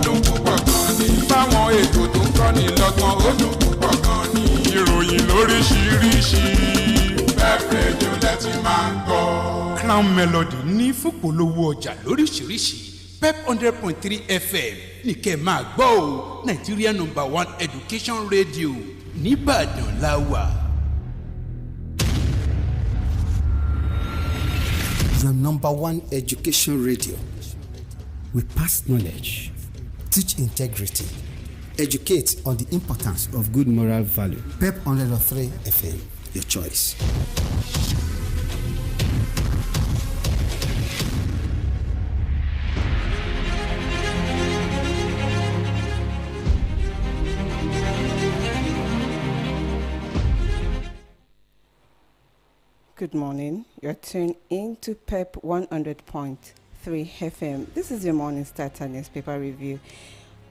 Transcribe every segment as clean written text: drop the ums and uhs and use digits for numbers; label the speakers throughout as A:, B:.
A: dùn púpọ̀ gan ni. Fáwọn ètò tó ń kọ́ni lọ́gbọ́n ó dùn púpọ̀ gan ni. Ìròyìn lóríṣiríṣi. Pep Radio lẹ́tí máa ń gbọ́. Crown Melody ní fúnpolówó ọjà lóríṣiríṣi. Pep 100.3 FM ní kẹ́ máa gbọ́ o. Nigeria #1 education radio nìbàdàn la wà.
B: Your #1 education radio. We pass knowledge, teach integrity, educate on the importance of good moral value. Pep 103 FM, your choice.
C: Good morning. You're tuned into Pep 100.3 FM. This is your morning starter newspaper review.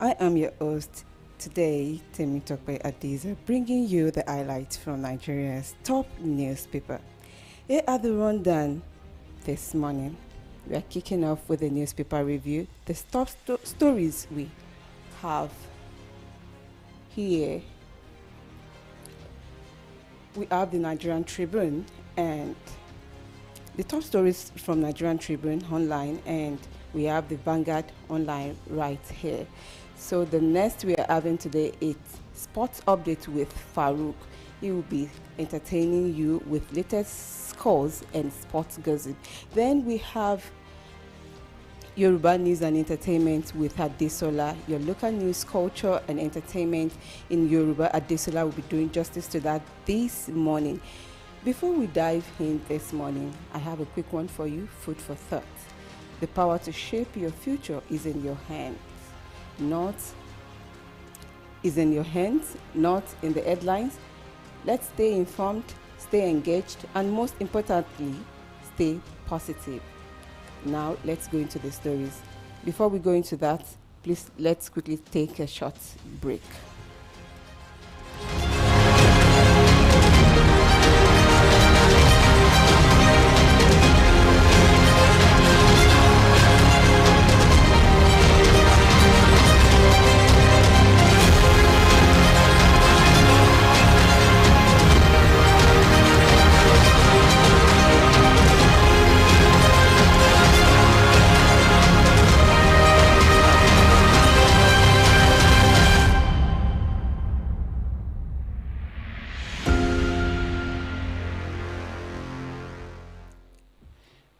C: I am your host today, Temitope Adiza, bringing you the highlights from Nigeria's top newspaper. Here are the rundown this morning. We are kicking off with the newspaper review. The top stories we have here. We have the Nigerian Tribune and the top stories from Nigerian Tribune online, and we have the Vanguard online right here. So the next we are having today is sports update with Farouk. He will be entertaining you with latest scores and sports gossip. Then we have Yoruba news and entertainment with Adesola. Your local news, culture and entertainment in Yoruba. Adesola will be doing justice to that this morning. Before we dive in this morning, I have a quick one for you, food for thought. The power to shape your future is in your hands, not in the headlines. Let's stay informed, stay engaged, and most importantly, stay positive. Now, let's go into the stories. Before we go into that, please let's quickly take a short break.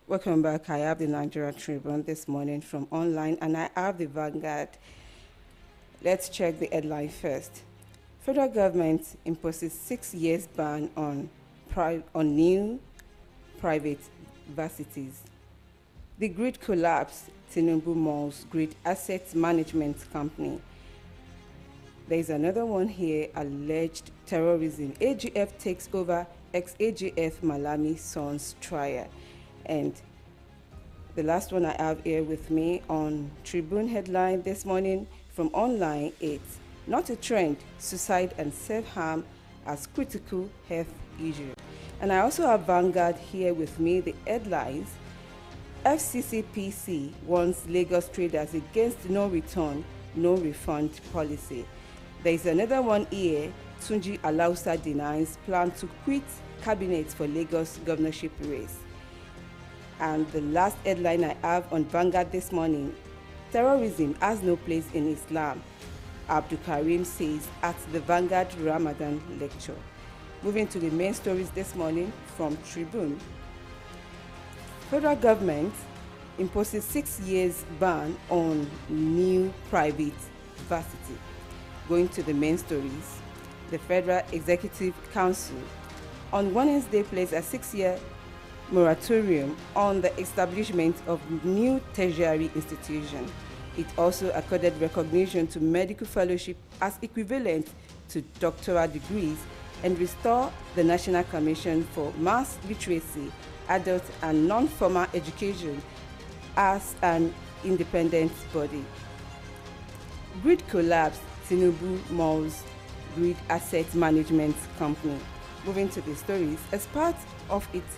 C: Welcome back. I have the Nigeria Tribune this morning from online, and I have the Vanguard. Let's check the headline first. Federal government imposes 6 years ban on new private varsities. The grid collapse, Tinubu Malls Grid Asset Management Company. There is another one here, alleged terrorism. AGF takes over ex-AGF Malami Sons trial. And the last one I have here with me on Tribune headline this morning from online, it's not a trend, suicide and self-harm as critical health issue. And I also have Vanguard here with me, the headlines. FCCPC warns Lagos traders against no return, no refund policy. There is another one here, Tunji Alausa denies plan to quit cabinet for Lagos governorship race. And the last headline I have on Vanguard this morning, terrorism has no place in Islam, Abdul Karim says at the Vanguard Ramadan lecture. Moving to the main stories this morning from Tribune. Federal government imposes 6 years ban on new private varsity. Going to the main stories, the Federal Executive Council on Wednesday placed a 6-year moratorium on the establishment of new tertiary institution. It also accorded recognition to medical fellowship as equivalent to doctoral degrees and restore the National Commission for Mass Literacy, Adult and Non-Formal Education as an independent body. Grid collapse, Tinubu Malls Grid Asset Management Company. Moving to the stories, as part of its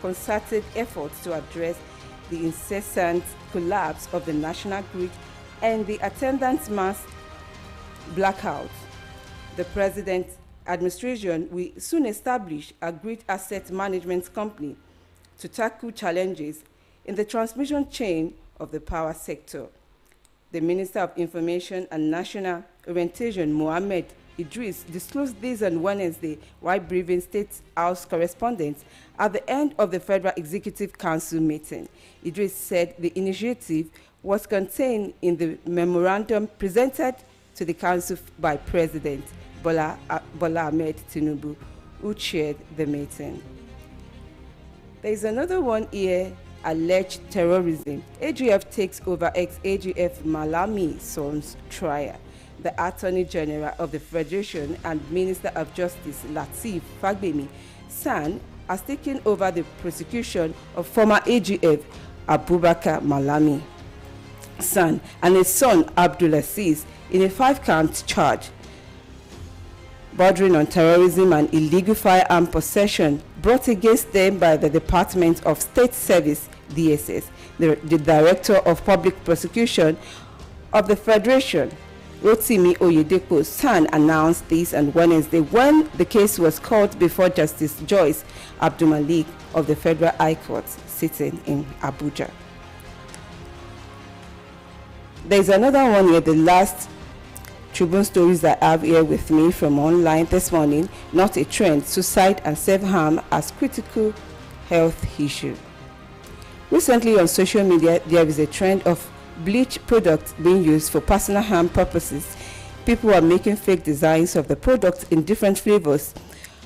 C: concerted efforts to address the incessant collapse of the national grid, and the attendant mass blackout. The president's administration will soon establish a grid asset management company to tackle challenges in the transmission chain of the power sector. The Minister of Information and National Orientation, Mohammed Idris, disclosed this on Wednesday while briefing State House correspondents at the end of the Federal Executive Council meeting. Idris said the initiative was contained in the memorandum presented to the Council by President Bola Ahmed Tinubu, who chaired the meeting. There is another one here: alleged terrorism. AGF takes over ex-AGF Malami son's trial. The Attorney General of the Federation and Minister of Justice Lateef Fagbemi San has taken over the prosecution of former AGF Abubakar Malami San and his son Abdulaziz in a 5-count charge bordering on terrorism and illegal firearm possession brought against them by the Department of State Service, DSS. The Director of Public Prosecution of the Federation, Rotimi Oyedepo San, announced this on Wednesday when the case was called before Justice Joyce Abdulmalik of the Federal High Court sitting in Abuja. There is another one here, the last Tribune stories that I have here with me from online this morning. Not a trend: suicide and self-harm as critical health issue. Recently on social media, there is a trend of bleach products being used for personal harm purposes. People are making fake designs of the product in different flavors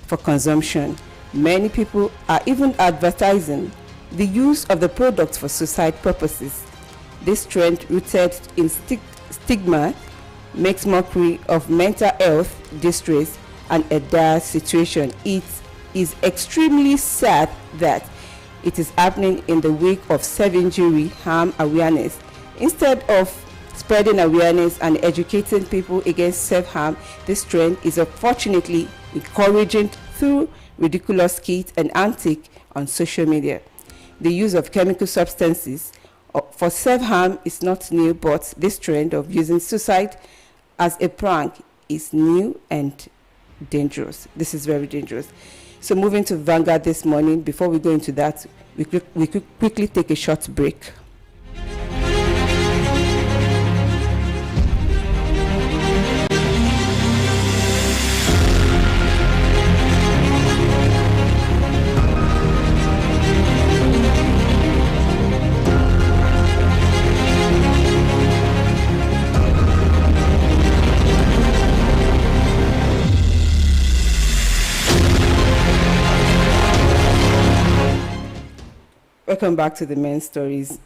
C: for consumption. Many people are even advertising the use of the product for suicide purposes. This trend, rooted in stigma, makes mockery of mental health distress and a dire situation. It is extremely sad that it is happening in the wake of self-injury harm awareness. Instead of spreading awareness and educating people against self-harm, this trend is unfortunately encouraging through ridiculous skits and antics on social media. The use of chemical substances for self-harm is not new, but this trend of using suicide as a prank is new and dangerous. This is very dangerous. So moving to Vanguard this morning, before we go into that, we could quickly take a short break. Welcome back to the main stories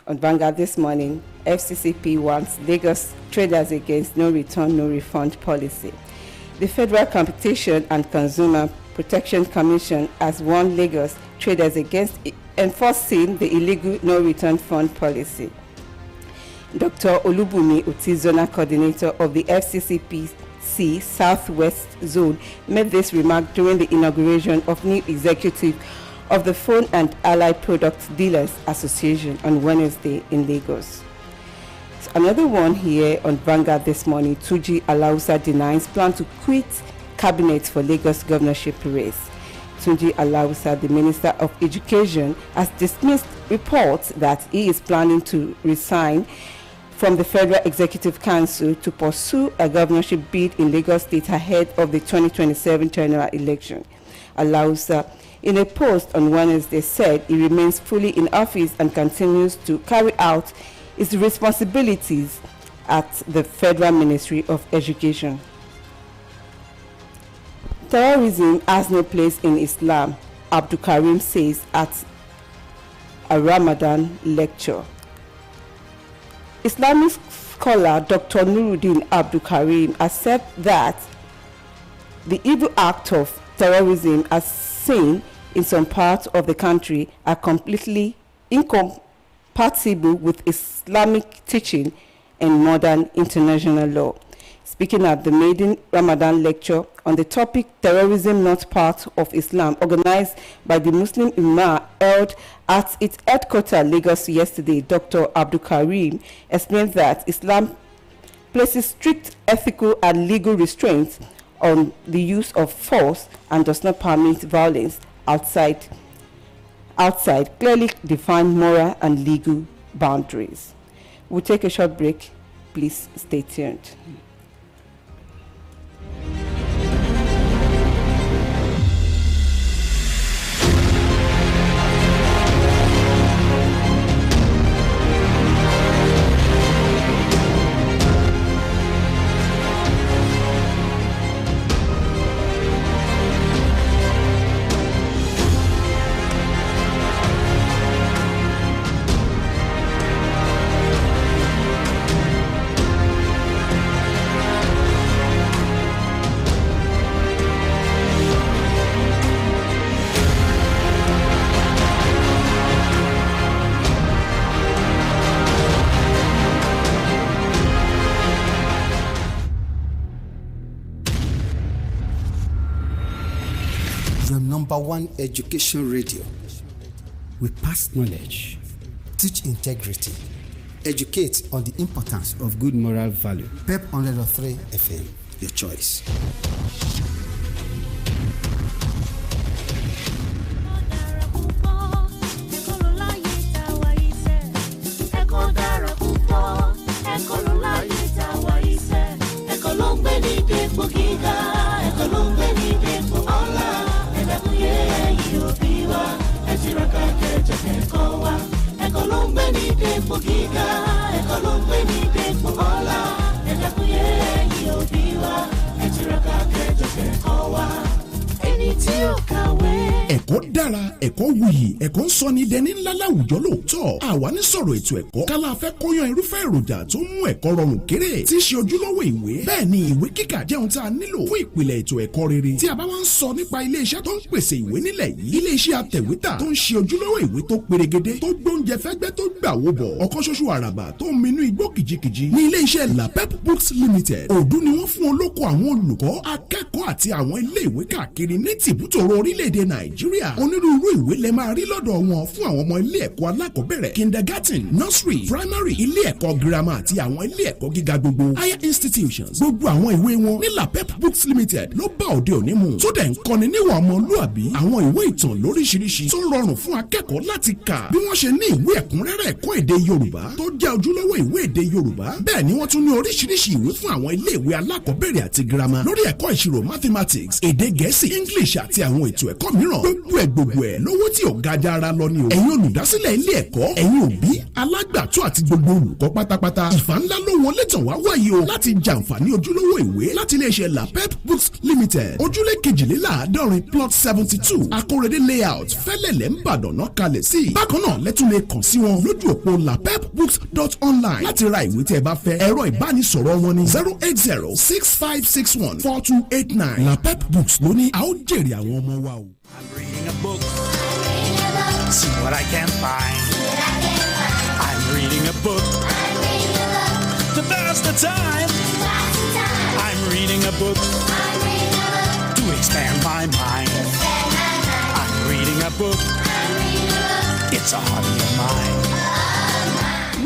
C: on Vanguard this morning. FCCP wants Lagos traders against no return, no refund policy. The Federal Competition and Consumer Protection Commission has warned Lagos traders against enforcing the illegal no return fund policy. Dr. Olubumi Uti, Zonal Coordinator of the FCCPC Southwest Zone, made this remark during the inauguration of new executive of the Phone and Allied Products Dealers Association on Wednesday in Lagos. So another one here on Vanguard this morning: Tunji Alausa denies plan to quit cabinet for Lagos governorship race. Tunji Alausa, the Minister of Education, has dismissed reports that he is planning to resign from the Federal Executive Council to pursue a governorship bid in Lagos State ahead of the 2027 general election. Alausa, in a post on Wednesday, said he remains fully in office and continues to carry out his responsibilities at the Federal Ministry of Education. Terrorism has no place in Islam, Abdul Karim says at a Ramadan lecture. Islamic scholar Dr. Nuruddin Abdul Karim accepts that the evil act of terrorism as seen in some parts of the country are completely incompatible with Islamic teaching and modern international law. speaking at the maiden Ramadan lecture on the topic Terrorism Not Part of Islam, organized by the Muslim Ummah, held at its headquarters, Lagos, yesterday. Dr. Abdul Karim explained that Islam places strict ethical and legal restraints on the use of force and does not permit violence outside clearly defined moral and legal boundaries. We'll take a short break. Please stay tuned.
B: Number one education radio. We pass knowledge, teach integrity, educate on the importance of good moral value. PEP 103 FM, your choice.
D: Ẹ̀kọ́ dára, ẹ̀kọ́ wuyì, ẹ̀kọ́ ń sọ ní dẹni ńlá láwùjọ lóòótọ́. Àwa ní sọ̀rọ̀ ètò ẹ̀kọ́ kálá fẹ́ kóyan irúfẹ́ èròjà tó mú ẹ̀kọ́ rọrùn kéré tí í ṣe ojúlówó ìwé. Bẹ́ẹ̀ ni ìwé kíkà jẹ́ ohun tí a nílò fún ìpìlẹ̀ ètò ẹ̀kọ́ rere. Tí a bá wá ń sọ nípa ilé-iṣẹ́ tó ń pèsè ìwé nílẹ̀ yìí, ilé-iṣẹ́ atẹ̀wétà tó ń ṣe ojúlówó ìwé tó perégedé, tó gbóúnjẹ fẹ́gbẹ́ tó gbà wó bọ̀, ọ̀kan ṣoṣo àràbà tó ń minú igbó kìjikìji ní ilé-iṣẹ́ LAPEP Books Limited. Òdu ni wọ́n fún olóko àwọn olùkọ́, akẹ́kọ̀ọ́ àti àwọn ilé-ìwé káàkiri ní tìbútòrò orílẹ̀-èdè Nàìjíríà. Onírúurú ìwé lẹ máa rí lọ́dọ̀ wọn fún àwọn ọmọ ilé ẹ̀kọ́ alákọ̀ọ́bẹ̀rẹ̀, kindergarten, nursery, primary, ilé ẹ̀kọ́ girama àti àwọn ilé ẹ̀kọ́ gíga gbogbo, higher institutions. Gbogbo àwọn ìwé wọn ní LAPEP Books Limited ló bá òde òní mu. Tó dẹ̀ ń kọ́ni níwà ọmọlúàbí. Àwọn ìwé ìtàn lóríṣiríṣi tó rọrùn fún akẹ́kọ̀ọ́ láti kà. Bí wọ́n ṣe ní ìwé ẹ̀kúnrẹ́rẹ́ ẹ̀kọ́ èdè Yorùbá tó jẹ́ ojúlówó ìwé èdè Yorùbá. Bẹ́ẹ̀ ni wọ́n tún ní oríṣiríṣi ìwé fún àwọn ilé ìwé alákọ̀ọ́bẹ̀rẹ̀ àti girama lórí ẹ̀kọ́ ìṣirò mathematics, èdè Gẹ̀ẹ́sì, English àti àwọn ètò ẹ̀kọ́ mìíràn. Gbogbo ẹ̀ lówó tí ò ga jara lọ ni o. Ẹ̀yin olùdásílẹ̀ ilé ẹ̀kọ́, ẹ̀yin òbí, alágbàtọ́ àti gbogbo olùkọ́ pátápátá. Ìfà ńlá ló wọlé tàn wá wáyé o láti jàǹfààní ojúlówó ìwé láti iléeṣẹ́ LAPEP Books Limited. Ojúlé kejìléláàádọ́rin plot 72 Akórèdé layout Fẹ́lẹ́lẹ̀ Ìbàdàn náà kalẹ̀ sí. Bákan náà lẹ́tún lè kàn sí wọn lójú òpó lapepbooks.online láti ra ìwé tẹ́ ẹ bá fẹ́. Ẹ̀rọ ìbánisọ̀rọ̀ wọn ni 08065614289. LAPEP Books ló ní a ó jèrè àwọn ọmọ wa o.
E: I'm reading a book. See what I can find. I'm reading a book. To pass the time. I'm reading a book. To expand my mind. I'm reading a book. It's a hobby of mine.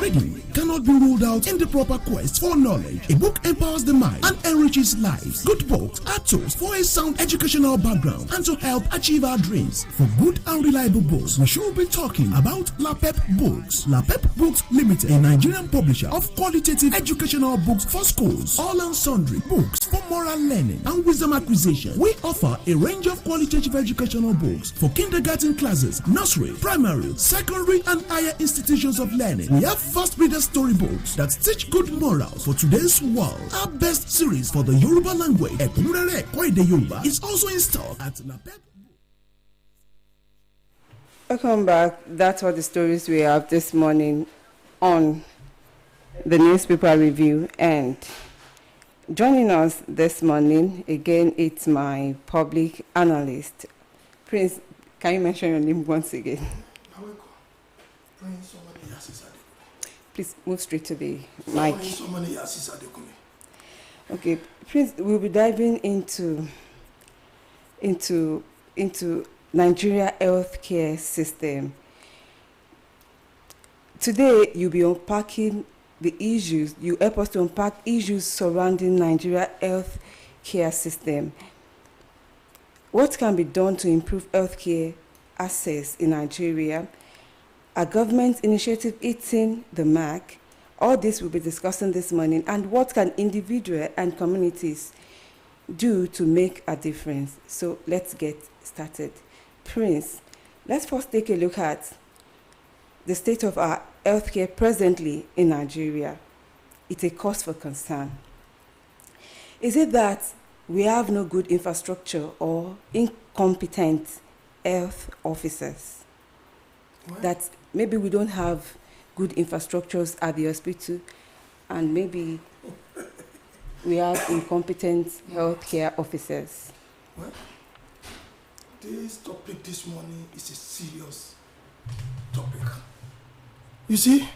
D: Reading cannot be ruled out in the proper quest for knowledge. A book empowers the mind and enriches lives. Good books are tools for a sound educational background and to help achieve our dreams. For good and reliable books, we should be talking about LAPEP Books. LAPEP Books Limited, a Nigerian publisher of qualitative educational books for schools, all and sundry books for moral learning and wisdom acquisition. We offer a range of qualitative educational books for kindergarten classes, nursery, primary, secondary, and higher institutions of learning. We have fast reader storybooks that teach good morals for today's world. Our best series for the Yoruba language, Ẹ̀kúnrẹ́rẹ́ ẹ̀kọ́ èdè Yorùbá, is also in stock at LAPEP.
C: Welcome back. That's all the stories we have this morning on the newspaper review. And joining us this morning again, it's my public analyst. Prince, can you mention your name once again? Please move straight to the mic. Okay, Prince, we'll be diving into Nigeria healthcare system. Today, you'll be unpacking the issues. You help us to unpack issues surrounding Nigeria healthcare system. What can be done to improve healthcare access in Nigeria? A government initiative hitting the mark? All this we'll be discussing this morning. And what can individuals and communities do to make a difference? So let's get started. Prince, let's first take a look at the state of our healthcare presently in Nigeria. It's a cause for concern. Is it that we have no good infrastructure or incompetent health officers? What? That maybe we don't have good infrastructures at the hospital, and maybe we have incompetent healthcare officers.
F: Well, this topic this morning is a serious topic. You see,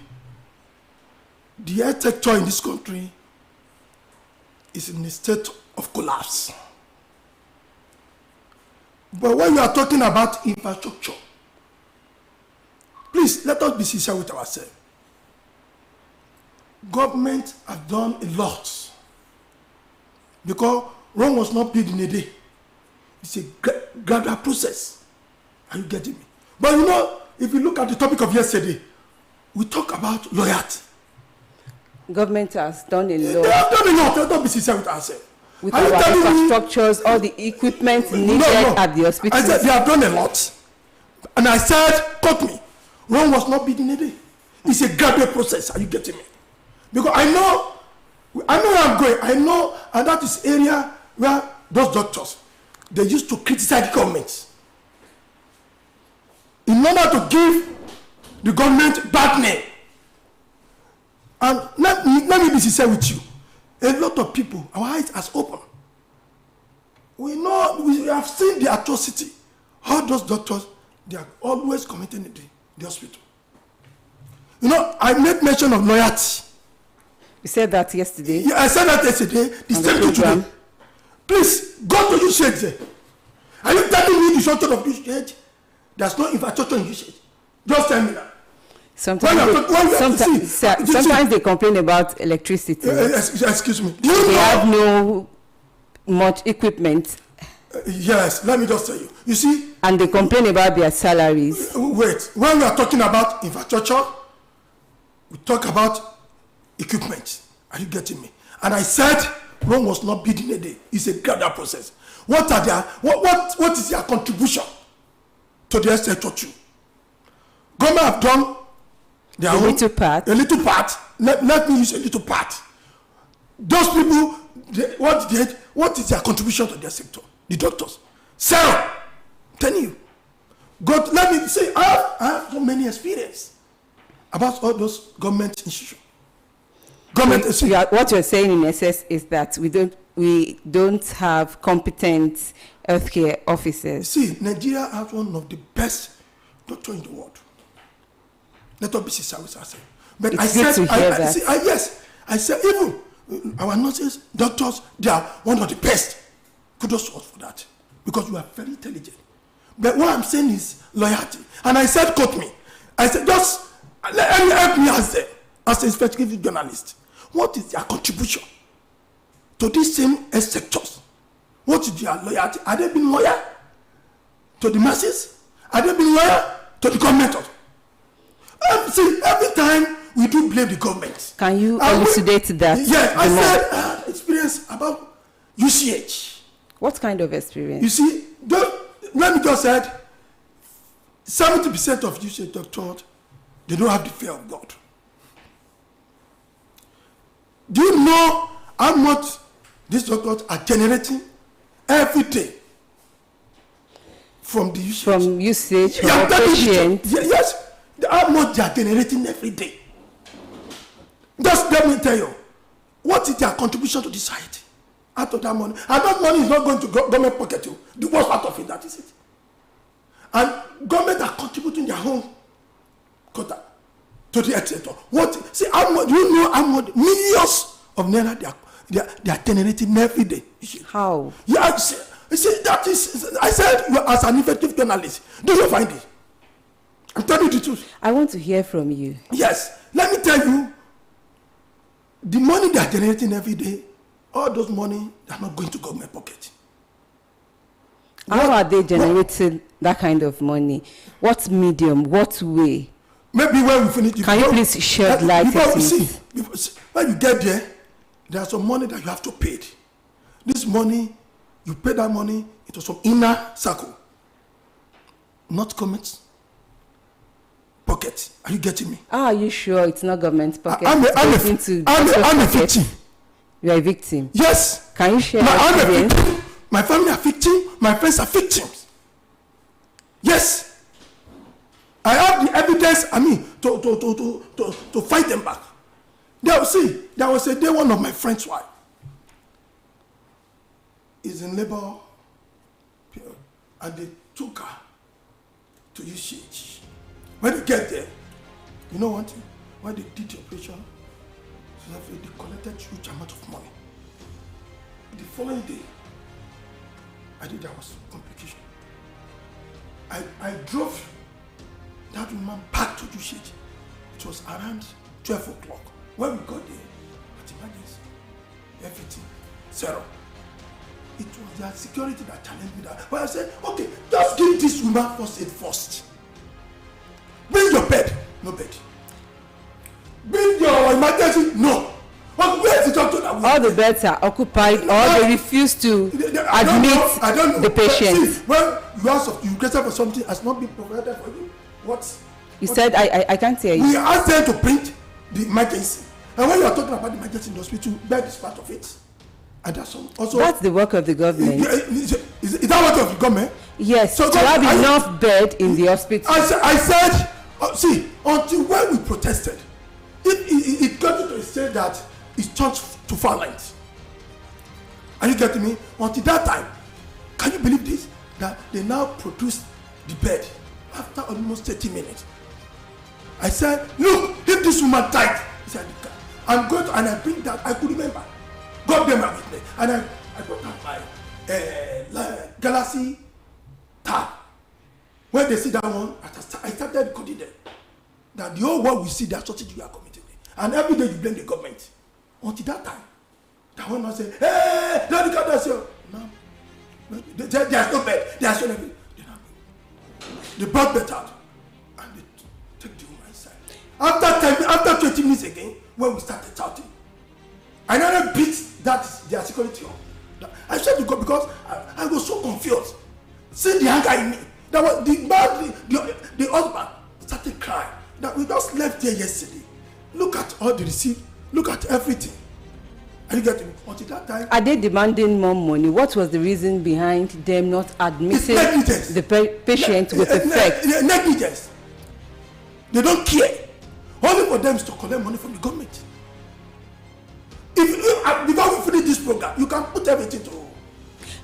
F: the health sector in this country is in a state of collapse. But when you are talking about infrastructure, please let us be sincere with ourselves. Government has done a lot, because Rome was not built in a day. It's a gradual process. Are you getting me? But you know, if you look at the topic of yesterday, we talk about loyalty.
C: Government has done a lot.
F: They have done a lot. Let us be sincere with ourselves.
C: With our infrastructures, all the equipment needed at the hospital.
F: I said they have done a lot. And I said, cut me. Rome was not built in a day. It's a gradual process. Are you getting me? Because I know where I'm going. I know, and that is area where those doctors, they used to criticize the government in order to give the government bad name. And let me be sincere with you. A lot of people, our eyes has opened. We know, we have seen the atrocity. All those doctors, they are always committing in the hospital. You know, I made mention of loyalty.
C: You said that yesterday?
F: Yeah, I said that yesterday. The same thing today. Please, go to usage there. Are you telling me the shortage of usage? There's no infrastructure in usage. Just tell me that.
C: Sometimes they complain about electricity.
F: Excuse me.
C: They have no much equipment.
F: Yes, let me just tell you. You see?
C: And they complain about their salaries.
F: Wait, when we are talking about infrastructure, we talk about equipment. Are you getting me? And I said Rome was not built in a day. It's a gradual process. What is their contribution to the health sector too? Government have done their own,
C: little part.
F: A little part. Let me use a little part. Those people, what is their contribution to their sector? The doctors. Sarah, I'm telling you. God, let me say, I have so many experience about all those government institutions.
C: What you're saying in essence is that we don't have competent healthcare officers.
F: See, Nigeria has one of the best doctors in the world. Let us be sincere with ourselves. But
C: it's good to hear that.
F: Yes, I said even our nurses, doctors, they are one of the best. Kudos to us for that, because we are very intelligent. But what I'm saying is loyalty. And I said, quote me. I said, just help me as an investigative journalist. What is their contribution to these same sectors? What is their loyalty? Are they being loyal to the masses? Are they being loyal to the government? See, every time we do blame the government.
C: Can you elucidate that?
F: Yes, I said I had experience about UCH.
C: What kind of experience?
F: You see, let me just say 70% of UCH doctors, they don't have the fear of God. Do you know how much these doctors are generating every day from the usage?
C: From usage, from patient?
F: Yes, how much they are generating every day. Just let me tell you, what is their contribution to the society out of that money? And that money is not going to government pocket too. The worst part of it, that is it. And government are contributing their own quota to the health sector. Do you know how much millions of naira they are generating every day.
C: How?
F: Yeah, you see, that is, I said, you as an effective journalist, do you find it? I'm telling you the truth.
C: I want to hear from you.
F: Yes, let me tell you, the money they are generating every day, all those money, they are not going to government pocket.
C: How are they generating that kind of money? What medium? What way?
F: Maybe when we finish,
C: can you please shed light on it?
F: See, when you get there, there's some money that you have to pay. This money, you pay that money into some inner circle, not government pocket. Are you getting me?
C: Are you sure it's not government pocket?
F: I'm a victim.
C: You are a victim?
F: Yes.
C: Can you share
F: I'm a
C: experience?
F: victim. My family are victims. My friends are victims. Yes. I have the evidence, to fight them back. There was a day one of my friends' wife is in labor period, and they took her to UCH. When they get there, you know one thing? When they did the operation, they collected huge amount of money. The following day, there was complication. I drove that woman back to UCH. It was around 12 o'clock. When we got there, at emergency, everything, zero. It was their security that challenged me that. But I said, okay, just give this woman first aid first. Bring your bed, no bed. Bring your emergency, no. But where is the doctor that
C: all the beds are occupied, or they refuse to admit
F: I don't know.
C: the patient.
F: See, when you requested for something has not been provided for you, what?
C: You said I can't hear you.
F: We asked them to print the emergency. And when you are talking about the emergency in the hospital, bed is part of it. And that's also.
C: That's the work of the government.
F: Is that work of the government?
C: Yes, so to have enough bed in the hospital.
F: I said, see, until when we protested, it got to a stage that it's turned to violence. Are you getting me? Until that time, can you believe this? That they now produce the bed after almost 30 minutes. I said, look, if this woman died, he said, I'm going to, and I bring that, I could remember. God them are with me. And I brought out my Galaxy tab. When they see that one, I started recording them. That the whole world will see that sausage you are committing. And every day you blame the government. Until that time, that one man say, hey, don't look at that, sir. No. There's no bed. There's no bed. They brought bed out. And they took the woman inside. After 20 minutes again, when we started shouting, I never beat their security on. I said to God because I was so confused. See the anger in me. That was the husband started crying. That we just left there yesterday. Look at all the receipt. Look at everything. Are you getting me? Until that time.
C: Are they demanding more money? What was the reason behind them not admitting the patient with effect?
F: Negligence. They don't care. Only for them is to collect money from the government. Before we finish this program, you can put everything to.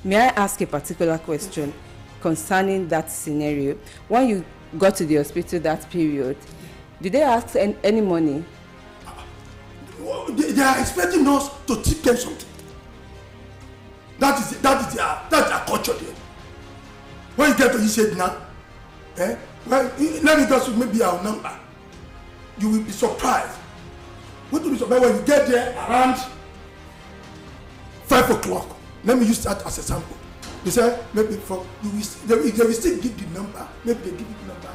C: May I ask a particular question concerning that scenario? When you got to the hospital that period, did they ask any money?
F: They are expecting us to teach them something. That is their culture there. When you get to UCH now, let me just maybe our number. You will be surprised. What will be surprised when you get there around 5 o'clock? Let me use that as a sample. They say maybe they will still give the number. Maybe they give you the number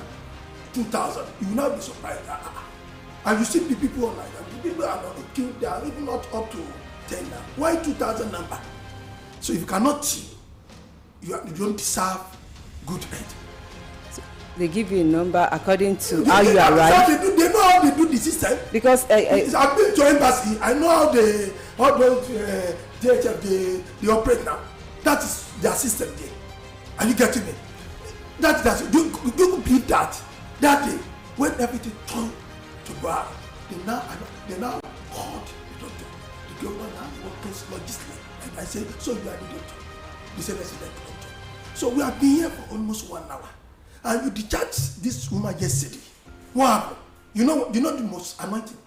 F: 2,000. You will not be surprised. And you see the people online. The people are not killed. They are even not up to 10 now. Why 2,000 number? So if you cannot see, you don't deserve good head.
C: So they give you a number according to how you arrive.
F: They know how they do the system.
C: Because
F: I've been to embassy. I know how those DHF they operate now. That is their system there. Are you getting me? That's you believe that day when everything turned to bad, they now called the doctor. The government now works logistically. And I said, so you are the doctor. They said, let's see the doctor. So we have been here for almost 1 hour. And you discharged this woman yesterday. What happened? You know the most annoying thing?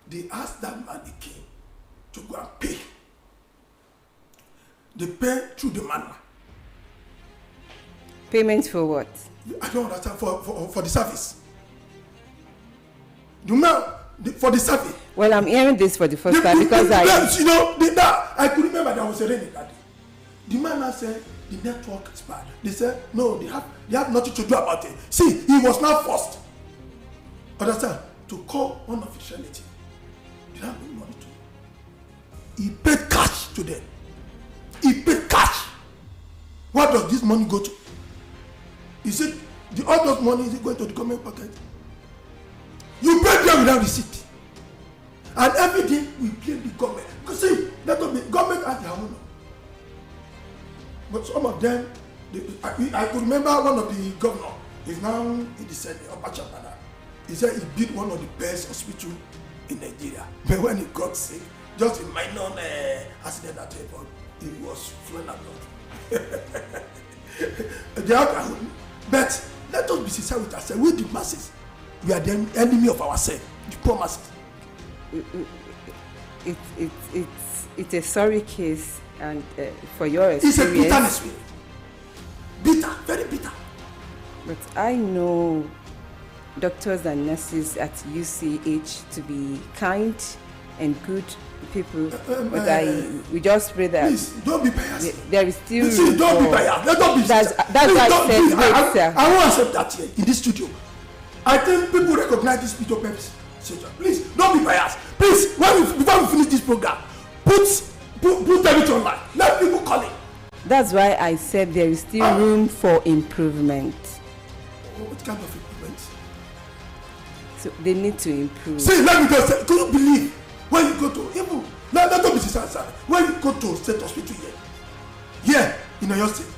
F: They asked that man again to go and pay They pay through the manual.
C: Payment for what?
F: I don't understand. For the service. For the service.
C: Well, I'm hearing this for the first time because
F: I could remember there was a rainy that day. The man now said the network is bad. They said no, they have nothing to do about it. See, he was now forced. Understand? To call unofficiality. They don't have no money to. He paid cash to them. He paid cash. What does this money go to? Is it all those money is it going to the government pocket? You pay them without receipt. And every day we blame the government. Because see, government has their own. But some of them, I could remember one of the governors is now in the Senate, Obachapana. He said he built one of the best hospitals in Nigeria. But when he got sick, just a minor accident at the airport, he was flown abroad. They have their own. But let us be sincere with ourselves. We the masses, we are the enemy of ourselves, the poor masses.
C: It's a sorry case, and for your
F: experience, it's a bitterness, bitter, very bitter.
C: But I know doctors and nurses at UCH to be kind and good people, but we just pray that
F: please don't be biased.
C: There is still
F: see, don't be biased. Don't be.
C: That's why I said wait, sir.
F: I won't accept that here in this studio. I think people recognize this Temitope. Please don't be biased. Please, before we finish this program, put everything online. Let people call it.
C: That's why I said there is still room for improvement.
F: What kind of improvement?
C: So they need to improve.
F: See, let me just say, can you believe when you go to even let me say when you go to state hospital here in Oyo State,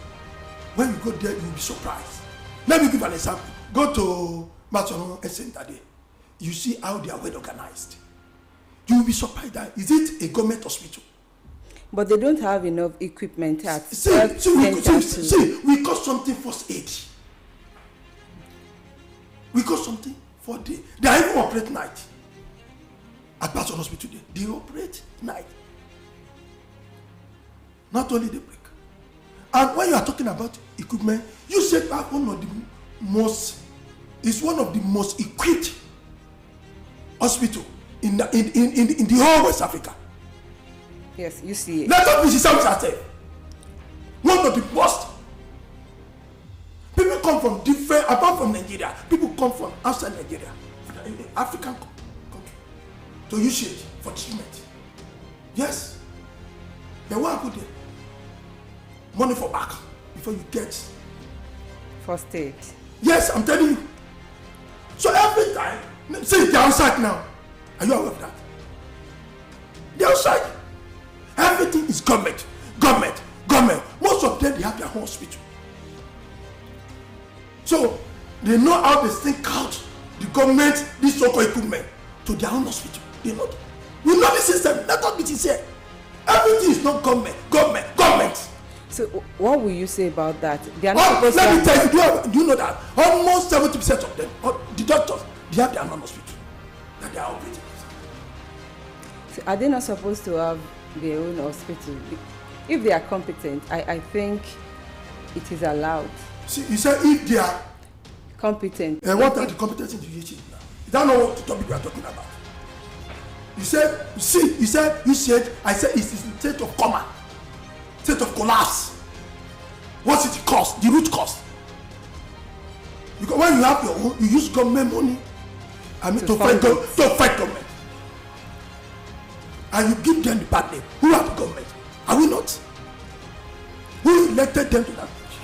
F: when you go there you will be surprised. Let me give an example. Go to Masono Center there. You see how they are well organized. You will be surprised that is it a government hospital?
C: But they don't have enough equipment at
F: see, we got something first aid. We got something for day. They are even operate night. At Masono Hospital they operate night. Not only the break. And when you are talking about equipment, you said that one of the most equipped hospital in the whole West Africa.
C: Yes, you see it.
F: Let us be sincere with ourselves. One of the most. People come from different, apart from Nigeria, people come from outside Nigeria, in the African country, to use it for treatment. Yes. Then what happened there? Money for back before you get
C: first aid.
F: Yes, I'm telling you. So every time, see, they're outside now. Are you aware of that? They're outside. Everything is government. Most of them, they have their own hospital. So they know how they think out the government, this so-called equipment, to their own hospital. They know. We know the system. Let us be sincere. Everything is not government.
C: So what will you say about that? They are
F: not supposed let me tell you, do you know that almost 70% of them, the doctors, they have their own hospital that they are operating.
C: So are they not supposed to have their own hospital? If they are competent, I think it is allowed.
F: See, you said if they are
C: competent.
F: What are the competencies in the UH now? You don't know what the topic we are talking about. You said, I said it's a state of coma, state of collapse. What's the cost? The root cost. Because when you have your own, you use government money. To fight government. And you give them the bad name. Who are the government? Are we not? Who elected them to that position?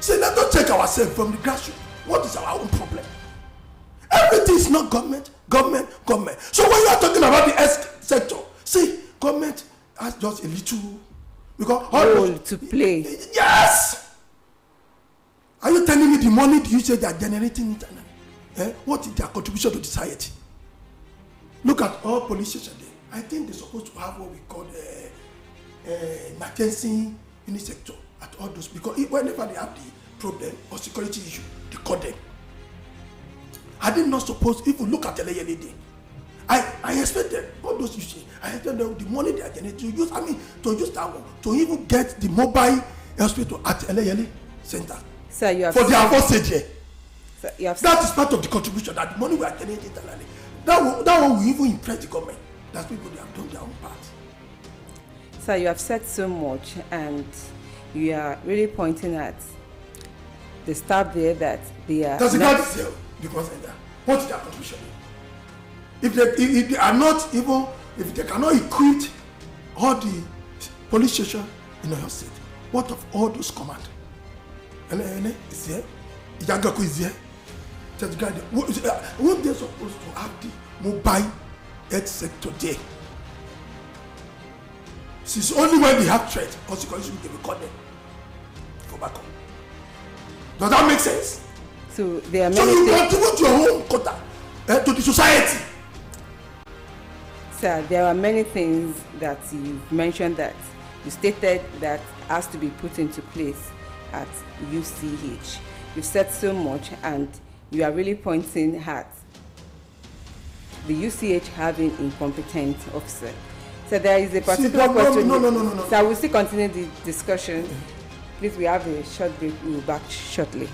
F: See, let us check ourselves from the grassroots. What is our own problem? Everything is not government. So when you are talking about the health sector, see, government has just a little
C: role to play.
F: Yes. Are you telling me the money you say they are generating internally? What is their contribution to the society? Look at all police stations there. I think they're supposed to have what we call emergency unit sector at all those, because whenever they have the problem or security issue, they call them. Are they not supposed, if you look at Alade, I expect them, all those you say, I expect them the money they are generating to use, to use that one to even get the mobile hospital at Eleyele Center.
C: Sir, you have
F: for their first aid
C: here.
F: That is part of the contribution that the money we are generating internally. That one will even impress the government. That people they have done their own part.
C: Sir, you have said so much, and you are really pointing at the staff there that they are.
F: Does it not sell the concern? What is their contribution? If they are not even, if they cannot equip all the police station in Oyo State, what of all those command? Ele is there, Ijagaku is there. When they're supposed to have the mobile health sector there, since only when they have threat, consequently they will call them for back home. Does that make sense?
C: So there are many.
F: So you contribute your own quota to the society.
C: Sir, there are many things that you've mentioned that you stated that has to be put into place at UCH. You've said so much, and you are really pointing at the UCH having incompetent officer. So there is a particular question.
F: No.
C: So I will still continue the discussion. Please, we have a short break. We will be back shortly.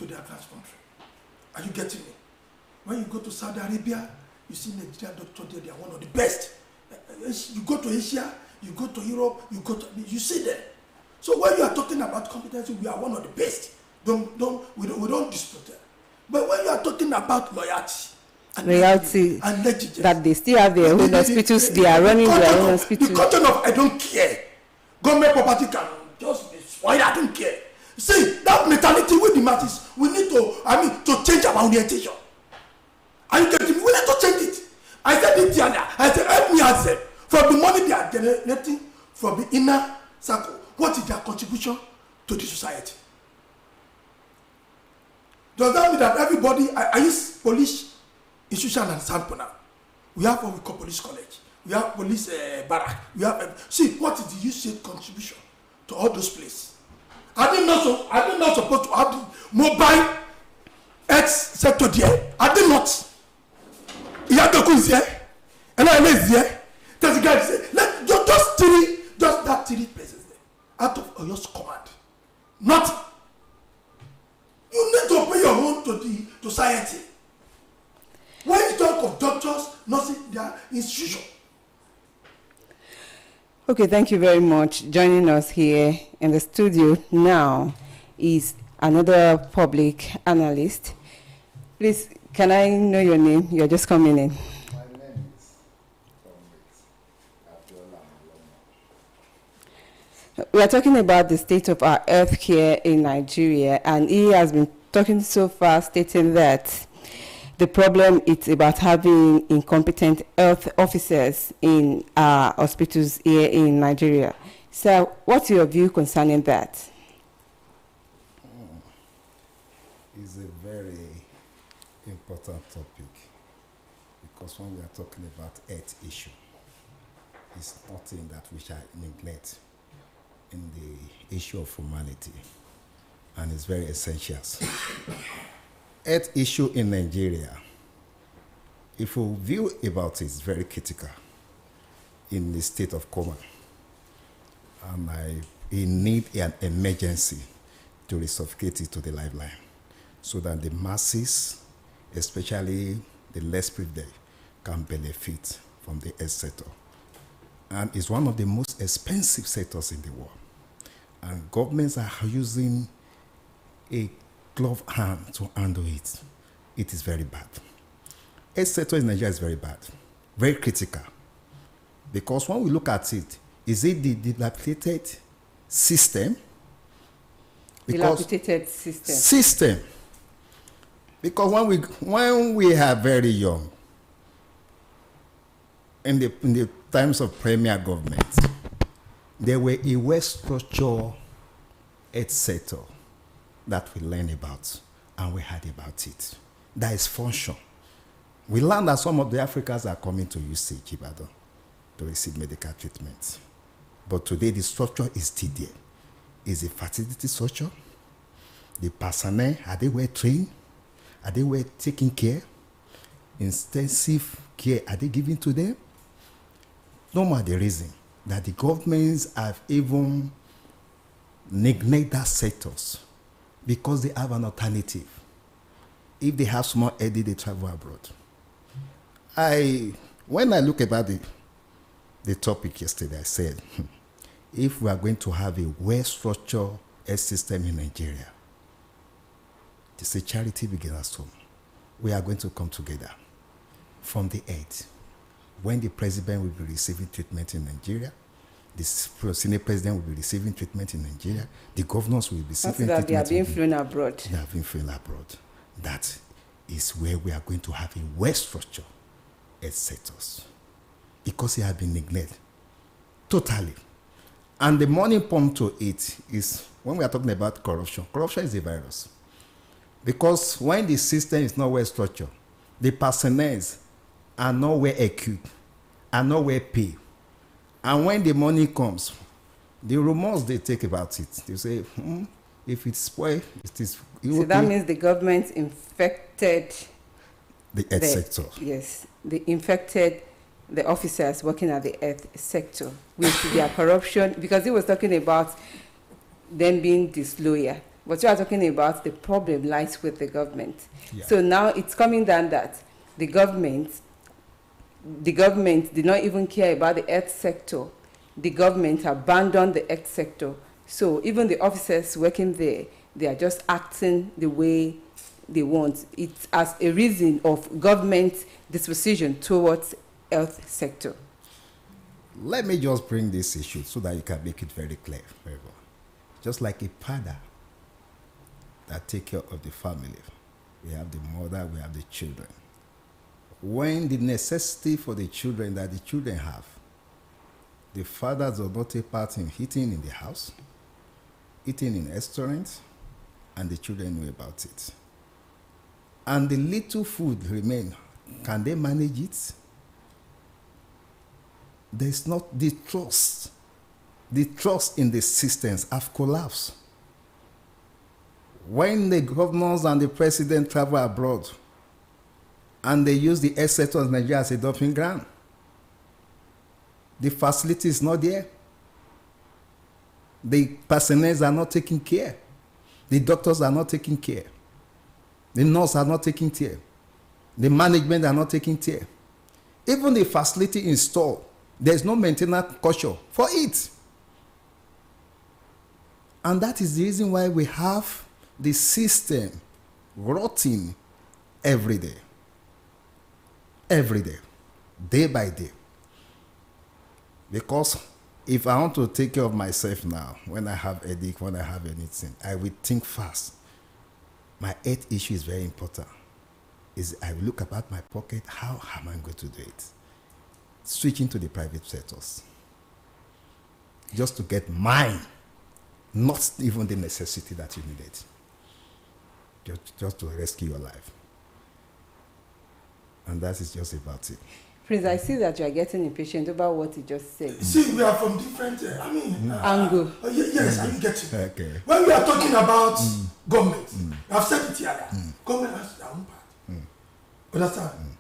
F: to the advanced country. Are you getting me? When you go to Saudi Arabia, you see Nigerian doctors there, they are one of the best. You go to Asia, you go to Europe, you see them. So when you are talking about competency, we are one of the best. We don't dispute that. But when you are talking about loyalty and negligence,
C: that they still have their own hospitals, they are running their own hospitals.
F: The content of I don't care. Government property can just be spoiled, I don't care. See, that mentality with the masses, we need to change our orientation. Are you getting me? We need to change it. I said it earlier. I said, help me ask them. From the money they are generating from the inner circle, what is their contribution to the society? Does that mean that everybody, I use police institution and sample now. We have what we call police college. We have police barrack. We have, see, what is the usage contribution to all those places? Are they not supposed to have the mobile health sector there? Are they not? Iyadoku is here, and I is here. There's a guy that say, just that 3 places there, out of Oyo's command. Not, you need to pay your own to the society. When you talk of doctors, nursing, their institution.
C: Okay, thank you very much. Joining us here in the studio now is another public analyst. Please, can I know your name? You're just coming in.
G: My name is Abiola.
C: We are talking about the state of our healthcare in Nigeria, and he has been talking so far, stating that the problem is about having incompetent health officers in our hospitals here in Nigeria. So, what's your view concerning that?
G: It's a very important topic, because when we are talking about health issue, it's nothing that we shall neglect in the issue of humanity, and it's very essential. Health issue in Nigeria, if we view about it, it's very critical in the state of coma, and we need an emergency to resuscitate it to the lifeline, so that the masses, especially the less privileged, can benefit from the health sector. And it's one of the most expensive sectors in the world. And governments are using a glove hand to handle it. It is very bad. Health sector in Nigeria is very bad, very critical. Because when we look at it, is it the dilapidated system?
C: Dilapidated
G: system. Because when we are very young, in the times of premier government, there were a well-structured health sector that we learned about, and we heard about it. That is function. We learned that some of the Africans are coming to UCH Ibadan to receive medical treatment. But today the structure is still there. Is a fertility structure. The personnel, are they well trained? Are they well taken care? Intensive care, are they given to them? No matter the reason that the governments have even neglected that sectors because they have an alternative. If they have small head, they travel abroad. When I look about the topic yesterday, I said, if we are going to have a well-structured health system in Nigeria, to say charity begins at home. We are going to come together from the head. When the president will be receiving treatment in Nigeria, the senior president will be receiving treatment in Nigeria, the governors will be receiving treatment.
C: They are being flown abroad.
G: They are being flown abroad. That is where we are going to have a well-structured health sectors, because it has been neglected totally. And the money pumped to it is, when we are talking about corruption, corruption is a virus. Because when the system is not well structured, the personnel are not well equipped, are not well paid. And when the money comes, the rumors they take about it, they say, if it's spoiled, it is.
C: So that means the government infected
G: the health sector.
C: Yes, they infected the officers working at the health sector with their corruption, because he was talking about them being disloyal. But you are talking about the problem lies with the government.
G: Yeah.
C: So now it's coming down that the government did not even care about the health sector. The government abandoned the health sector. So even the officers working there, they are just acting the way they want. It's as a reason of government disposition towards health sector.
G: Let me just bring this issue so that you can make it very clear. Very well. Just like a father that take care of the family. We have the mother, we have the children. When the necessity for the children that the children have, the father does not take part in eating in the house, eating in restaurants, and the children know about it. And the little food remain, can they manage it? There's not the trust. The trust in the systems have collapsed. When the governors and the president travel abroad and they use the health sector of Nigeria as a dumping ground, the facility is not there. The personnel are not taking care. The doctors are not taking care. The nurses are not taking care. The management are not taking care. Even the facility installed, there's no maintenance culture for it. And that is the reason why we have the system rotting every day, day by day. Because if I want to take care of myself now, when I have headache, when I have anything, I will think fast. My health issue is very important. I will look about my pocket, how am I going to do it? Switching to the private sectors. Just to get mine, not even the necessity that you needed. Just to rescue your life. And that is just about it.
C: Prince, I see that you are getting impatient about what he just said.
F: See, we are from different,
C: angle.
F: Yes, are you getting?
G: Okay.
F: When we are talking about government, I've said it here, government has their own part. Understand?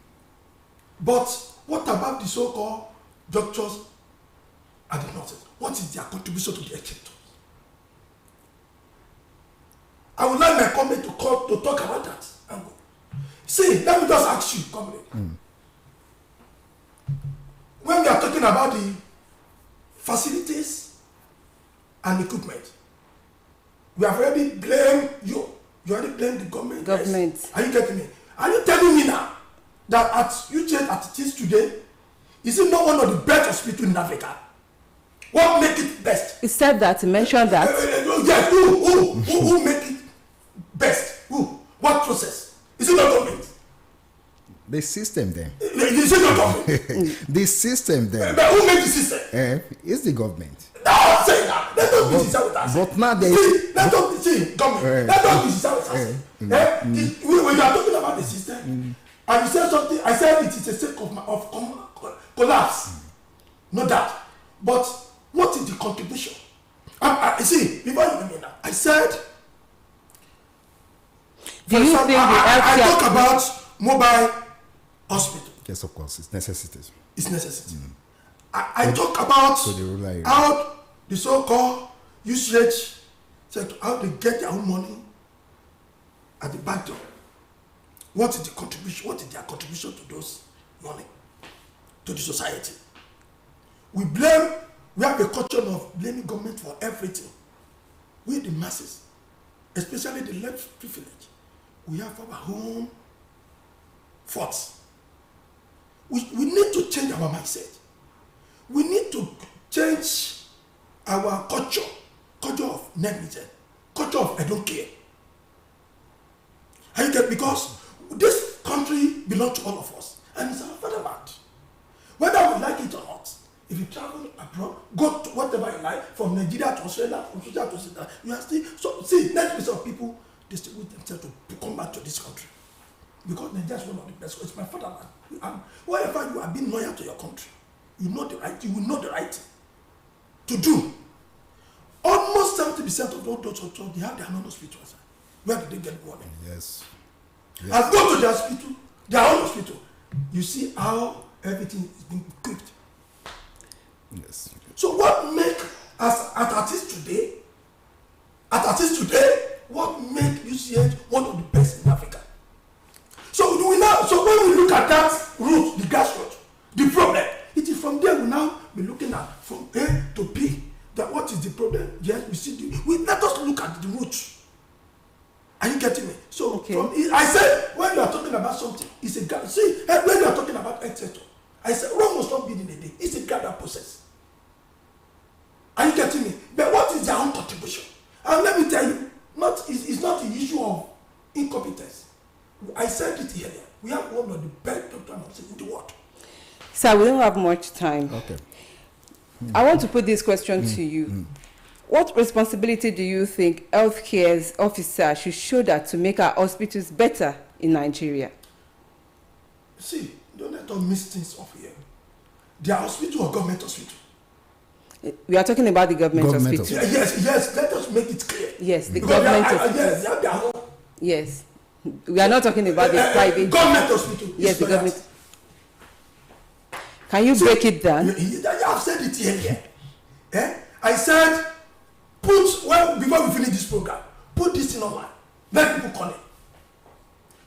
F: But what about the so-called doctors and the nurses? What is their contribution to the exchequer? I would like my comment to talk about that angle. See, let me just ask you, comrade. When we are talking about the facilities and equipment, we have already blamed you. You already blamed the government.
C: Yes.
F: Are you getting me? Are you telling me now that at UJ as it is today, is it not one of the best hospitals in Africa? What make it best?
C: He said that, he mentioned that.
F: Yes, who make it best? Who? What process? Is it not government?
G: The system then.
F: Is it not government?
G: The system then.
F: But who made the system?
G: It's the government.
F: No, I'm saying that. Let's not be sincere with us.
G: But now they.
F: Let's not be government. Let's not be sincere with us. When you are talking about the system, and you said something, I said it is a state of collapse. No doubt. But what is the contribution? See, before you begin now, I said.
C: Do you think
F: I talk about mobile hospital?
G: Yes, of course, it's necessities.
F: It's necessity. I talk about how the so-called usage sector, how they get their own money at the back door. What is the contribution? What is their contribution to those money to the society? We have a culture of blaming government for everything. We the masses, especially the left privilege, we have our own faults. We need to change our mindset. We need to change our culture of negligence, culture of I don't care. And you get, because this country belongs to all of us, and it's our fatherland. Whether we like it or not, if you travel abroad, go to whatever you like, from Nigeria to Australia, from Australia to Australia, you are still, so see, 90% of people distribute themselves to come back to this country. Because Nigeria is one of the best. It's my fatherland. Wherever you are being loyal to your country, you know the right. You will know the right thing to do. Almost 70% of all those hospitals, they have their own hospital. Where did they get money?
G: Yes.
F: I go to the hospital, their own hospital. You see how everything is being equipped.
G: Yes.
F: So what make us at artists today, what make UCH one of the best in Africa. So when we look at that root, the grassroots, the problem, it is from there we now be looking at from A to B. That what is the problem? Yes, we see. Let us look at the root. Are you getting me? So
C: okay.
F: I said when you are talking about something, it's a gather. See, when you are talking about etc. I said Rome must not be in a day. It's a gather process. Are you getting me? But what is their own contribution? And let me tell you, it's not the issue of incompetence. I said it earlier. We have one of the best doctors in the world.
C: Sir, we don't have much time.
G: Okay.
C: I want to put this question to you. What responsibility do you think healthcare officers should shoulder to make our hospitals better in Nigeria?
F: See, don't let us miss things off here. They are hospital or government hospital?
C: We are talking about the government hospital.
F: Yes, let us make it clear.
C: Yes, the
F: because
C: government hospital. Yes. We are not talking about the private
F: government hospital.
C: Yes, the government. Can you break it down?
F: I've said it here. I said, before we finish this program, put this in online. Let people call it.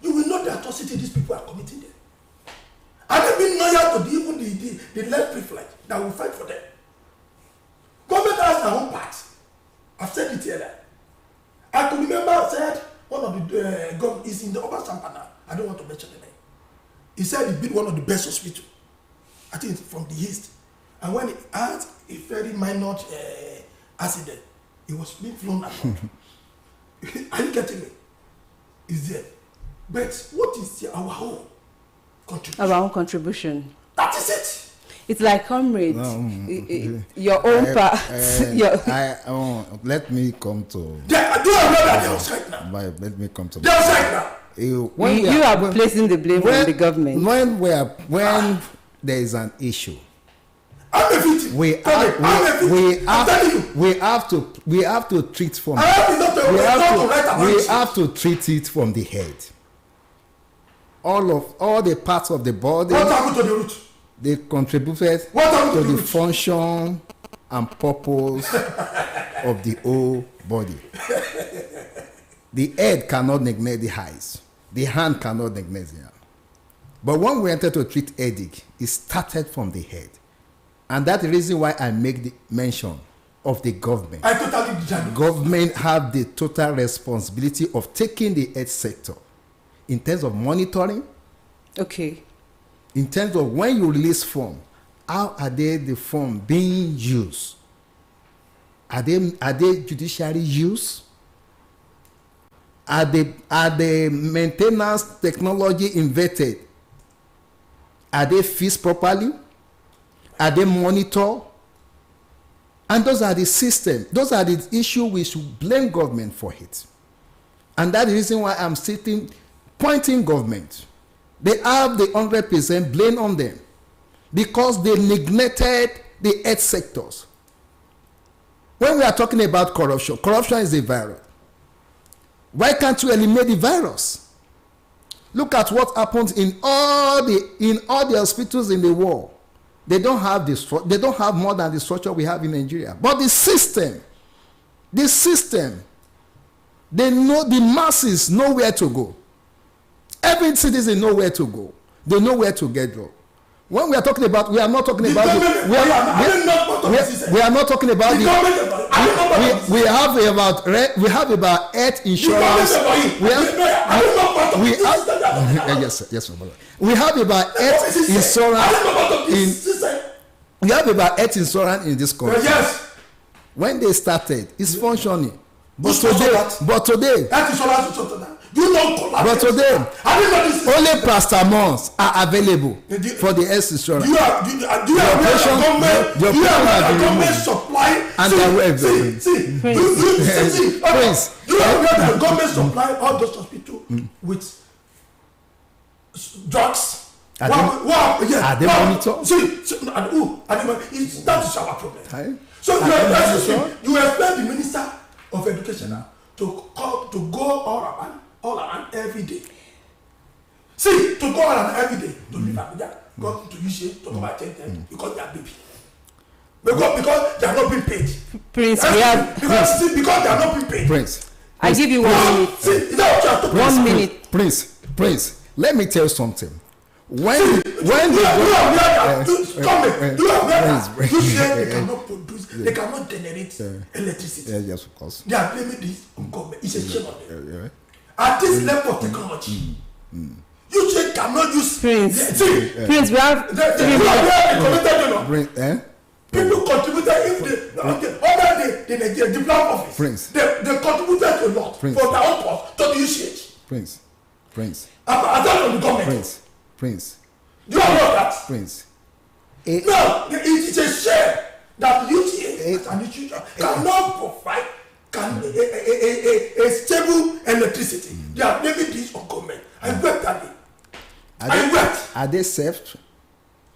F: You will know the atrocity these people are committing there. And they've been loyal to even the less privileged that will fight for them. Government has their own part. I've said it here. I could remember I said one of the government is in the upper Sampana. I don't want to mention the name. He said he built one of the best hospitals. I think from the east. And when he had a very minor accident, he was being flown around. Are you getting me? Is there? But what is our own contribution?
C: Our own contribution.
F: That is it.
C: It's like comrades, your own part.
G: Let me come to. Let me come to.
C: You are placing the blame on the government.
G: When there is an issue, we have to treat from. We have to treat it from the head. All the parts of the body.
F: What happened to the root?
G: They contributed to the function and purpose of the whole body. The head cannot neglect the eyes. The hand cannot neglect the arm. But when we enter to treat headache, it started from the head. And that's the reason why I make the mention of the government.
F: I totally disagree.
G: Government have the total responsibility of taking the health sector in terms of monitoring.
C: Okay.
G: In terms of when you release form, how are the form being used? Are they judiciary use? Are the maintenance technology invented? Are they fixed properly? Are they monitored? And those are the system. Those are the issue we should blame government for it. And that's the reason why I'm pointing government. They have the 100% blame on them because they neglected the health sectors. When we are talking about corruption, corruption is a virus. Why can't you eliminate the virus? Look at what happens in all the hospitals in the world. They don't have more than the structure we have in Nigeria. But the system, they know the masses know where to go. Every citizen know where to go. They know where to get drugs. When we are talking about, we are not talking about. We are not talking about. We have about health insurance. Yes. We have about health insurance we have about health insurance in this country.
F: Yes.
G: When they started, it's functioning. But today, but today, only paracetamols are available for the health insurance.
F: Do you have government supply?
G: And
F: government supply all those hospitals with drugs?
G: Are they monitored?
F: That is our problem. So you expect the minister of education to go all around every day. See, to go around every day to live Abuja, go to UCH to come attend them because they are baby. Because they are not being paid.
C: Prince,
F: because they are not being paid.
G: Prince,
C: I give you 1 minute.
F: See, is that what you are talking
C: 1 minute.
G: Prince, let me tell you something. When
F: you say they
G: Prince,
F: cannot produce, they cannot generate electricity.
G: yes, of course.
F: They are blaming this on government. It's a shame on them. At this level of technology, you say cannot use
C: Prince.
F: See,
C: Prince, we have 3 minutes.
F: People contributed under the Nigerian diploma office.
G: Prince.
F: They contributed a lot
G: Prince.
F: for their own cost to the usage.
G: Prince.
F: Aside from the government.
G: Prince.
F: Do you know that?
G: Prince.
F: No, it is a shame that UTA and institution cannot provide a stable electricity. They are blaming this on government. I wept at it.
G: Are they safe?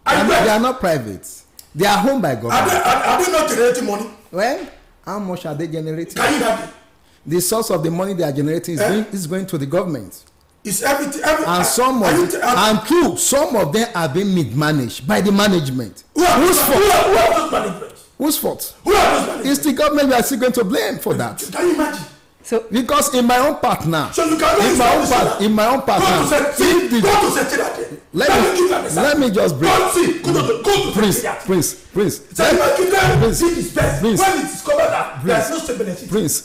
F: They
G: They are not private. They are owned by government.
F: Are they not generating money?
G: Well, how much are they generating?
F: Can you have it?
G: The source of the money they are generating is going to the government.
F: It's everything.
G: And some of them are being mismanaged by the management.
F: Whose fault?
G: Whose fault?
F: Who are those management?
G: It's the government we are still going to blame for that.
F: Can you imagine?
C: So
G: Because in my own partner,
F: So you cannot
G: in my own partner, let me just bring. Prince.
F: When it is covered that there is no stability.
G: Prince.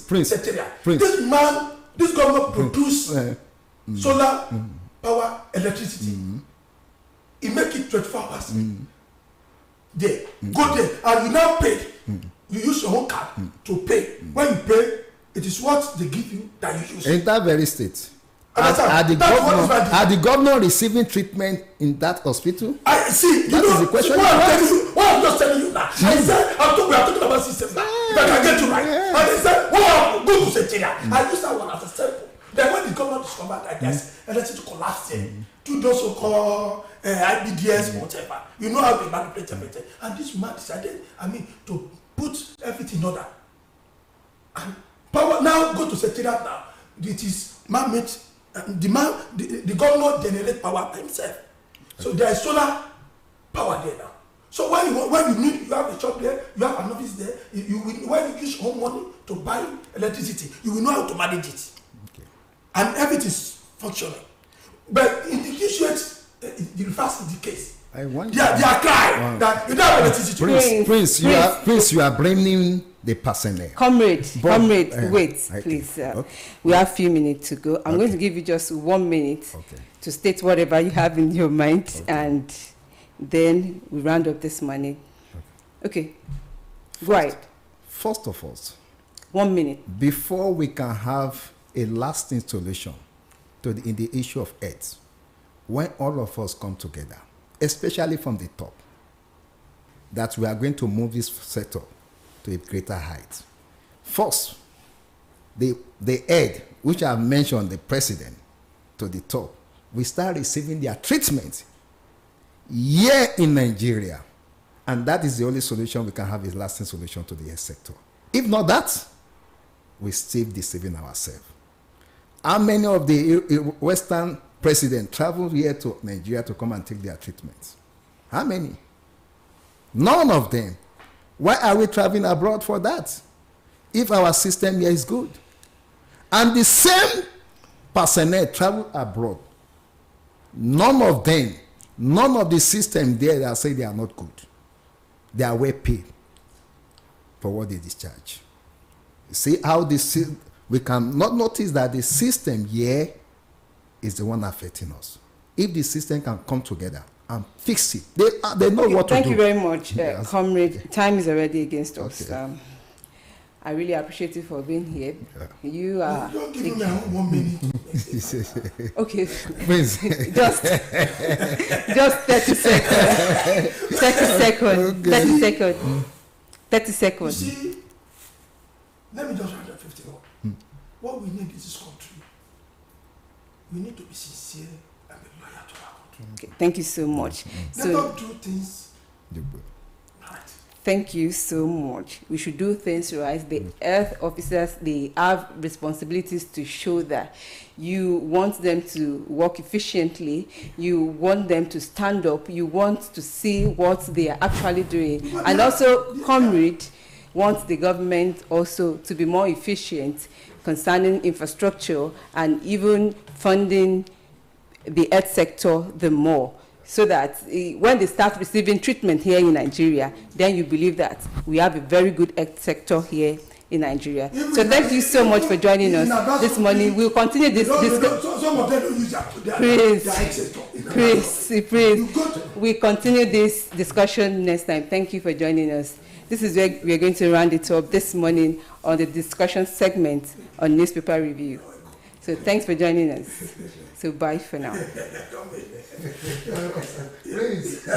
F: This man, this government produce solar power electricity. He make it 24 hours. There, go there, and you now pay. You use your own card to pay. When you pay, it is what they give you that you use.
G: In that very state, are the governor receiving treatment in that hospital?
F: I see.
G: That is the question.
F: What I'm just telling you now. I said, we are talking about systems now. If I can get you right. And they said, go to Centuria. I use that one as a sample. Then when the government discovered that there's electricity collapse there, to those so-called IBDS, whatever, you know how they manipulate everything. And this man decided, to put everything in order. And power now go to Centuria now. It is man-made. The government generate power by himself. So there is solar power there now. So when you have a shop there, you have an office there, when you use your own money to buy electricity, you will know how to manage it. Okay. And everything is functioning. But in the usual, the reverse is the case. They are crying that you don't have electricity.
G: Prince, you are blaming the personnel.
C: Comrade, wait, please. Okay. We have a few minutes to go. I'm going to give you just 1 minute to state whatever you have in your mind, and then we round up this morning. Okay. Right.
G: First of all,
C: 1 minute.
G: Before we can have a lasting solution in the issue of earth, when all of us come together, especially from the top, that we are going to move this sector to a greater height. First, the head, which I have mentioned, the president, to the top, we start receiving their treatment here in Nigeria. And that is the only solution we can have, a lasting solution to the health sector. If not that, we still deceiving ourselves. How many of the Western presidents travel here to Nigeria to come and take their treatments? How many? None of them. Why are we traveling abroad for that? If our system here is good. And the same personnel travel abroad. None of the system there that say they are not good. They are well paid for what they discharge. You see how we can not notice that the system here is the one affecting us. If the system can come together and fix it, they know what to do.
C: Thank you very much, Comrade. Time is already against us. I really appreciate you for being here. You are.
F: Don't give me 1 minute.
C: Okay.
G: Please.
C: just 30 seconds. 30 seconds. 30 seconds. 30 seconds.
F: You see, let me just write that 51. What we need in this country, we need to be sincere and be loyal to our country.
C: Okay, thank you so much.
F: Let us do things right.
C: Thank you so much. We should do things right. The health officers, they have responsibilities to show that you want them to work efficiently, you want them to stand up, you want to see what they are actually doing. And also, Comrade wants the government also to be more efficient, concerning infrastructure and even funding the health sector the more, so that when they start receiving treatment here in Nigeria, then you believe that we have a very good health sector here in Nigeria. So thank you so much for joining us this morning. We'll continue this.
F: Some of them don't use
C: Please. We continue this discussion next time. Thank you for joining us. This is where we are going to round it up this morning on the discussion segment on newspaper review. So thanks for joining us. So bye for now.
F: Please.